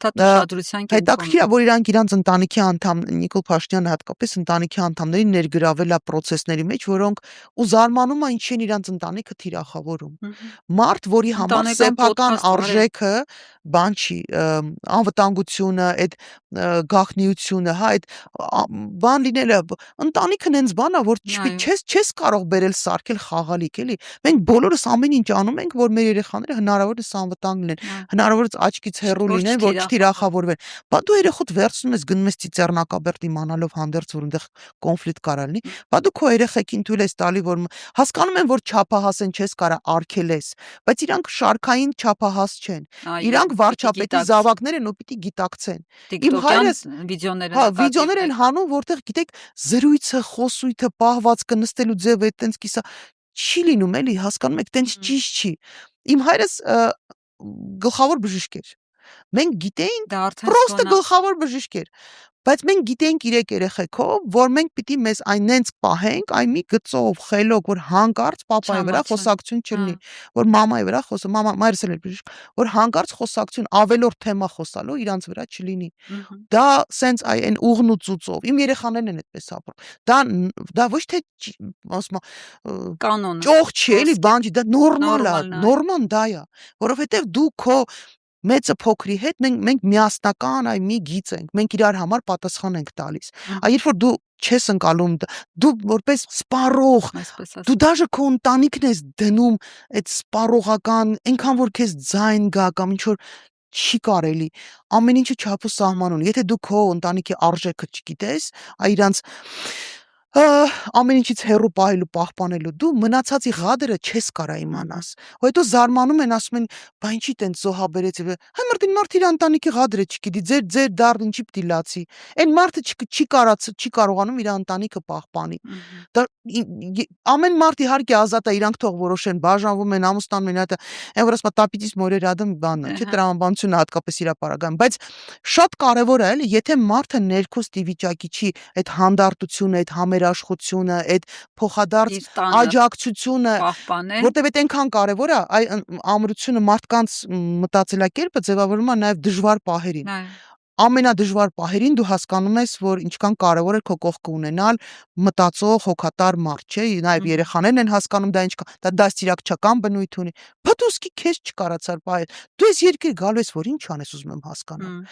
Շատադրության Հետաքրքիր է, որ իրանք ընտանիքի անդամ Նիկոլ Փաշինյանը հատկապես ընտանիքի անդամներին ներգրավել է process-ների մեջ, որոնք ու զարմանում է ինչի են իրանք ընտանիքը թիրախավորում։ Մարդ, որի համար սեփական արժեքը բան չի, անվտանգությունը, այդ գաղտնիությունը, հա, այդ բան լինելը, ընտանիքն հենց բան է, որ չես կարող բերել սարքել խաղալիք, էլի։ Մենք բոլորս ամեն ինչ անում ենք, որ մեր երեխաները հնարավորինս անվտանգ լինեն, հնարավորինս աչքից հեռու լինեն, որ չթիրախավորվեն։ Բա դու երեխուդ վերցնում ես գնում ես ծիծեռնակաբերդ իմանալով հանդերձ, որ այնտեղ կոնֆլիկտ կարա լինի։ Բա դու քո երեխեքին թույլ ես տալի, որ հասկանում են, որ չափահաս են, չես կարա արգելես, բայց իրանք շարքային չափահաս չեն։ Իրանք վարչապետի զավակներ են ու պիտի գիտակցեն։ Իմ հայրս վիդեոներ են հանում, որտեղ գիտեք զրույցը, խոսույթը, պահվածքը, նստելու ձևը այտենց կիսա չի լինում, էլի, հասկանում եք, տենց ճիշտ չի։ Իմ հայրս գլխավոր բժիշկ էր։ Մենք գիտեինք, պրոստը գլխավոր բժիշկ էր, բայց մենք գիտեինք իր երեխեքով, որ մենք պիտի մեզ այն նենց պահենք, այն մի գծով, խելոք, որ հանկարծ պապայի վրա խոսակցություն չլինի, որ մամայի վրա մայրս էլ էր բժիշկ, որ հանկարծ խոսակցություն ավելորդ թեմա խոսալու իրանց վրա չլինի։ Դա սենց այն ուղն ու ծուծով, իմ երեխաներն են այդպես ապրում։ Դա ոչ թե կանոն ճոխ չի, էլի, բան չի, դա նորմալ է, նորմալ դա է, որովհետև դու քո մեծը փոքրի հետ մենք միասնական մի գիծ ենք, մենք իրար համար պատասխան ենք տալիս։ Երբ որ դու չես ընկալում, դու որպես սպառող, դու դաժե քո ընտանիքն ես դնում այդ սպառողական, այնքան որ քեզ ձայն գա կամ ինչ որ չի կարելի, ամեն ինչը չափ ու սահման ունի։ Եթե դու քո ընտանիքի արժեքը չգիտես, իրանց ամեն ինչից հեռու պահելու, պահպանելու, դու մնացածի ղադրը չես կարա իմանաս։ Հետո զարմանում են, ասում են, բա ինչի տենց զոհաբերեց։ Համարդին մարդ իր ընտանիքի ղադրը չգիտի, ձեր դառն ինչի պիտի լացի։ Այն մարդը չի կարողանում իր ընտանիքը պահպանի։ Ամեն մարդ իհարկե ազատ է, իրանք թող որոշեն, բաժանվում են, ամուսնանում են, այն որ ասում տապիտից մորեր ադմ բանն է, չէ՞, տրամաբանությունը հատկապես իր ապարագայում, բայց շատ կարևոր է, էլի, եթե մարդը ներքուստ վիճակի չի, այդ հանդարտությունը, այդ համերաշխությունը, այդ փոխադարձ աջակցությունը, որտեւ այդ այնքան կարևոր է, ամրությունը մարդկանց մտածելակերպը ձևավորվում է նաև դժվար պահերին։ Ամենադժվար պահերին դու հասկանում ես, որ ինչքան կարևոր է քո կողքը ունենալ մտածող, հոգատար մարդ, չէ՞, նաև երեխաներն են հասկանում դա ինչքան, դա դաստիարակչական բնույթ ունի։ Բա դու սկի քեզ չկարացար պահել։ Դու ես երկիր գալու ես, որ ինչ անես ուզում եմ հասկանալ։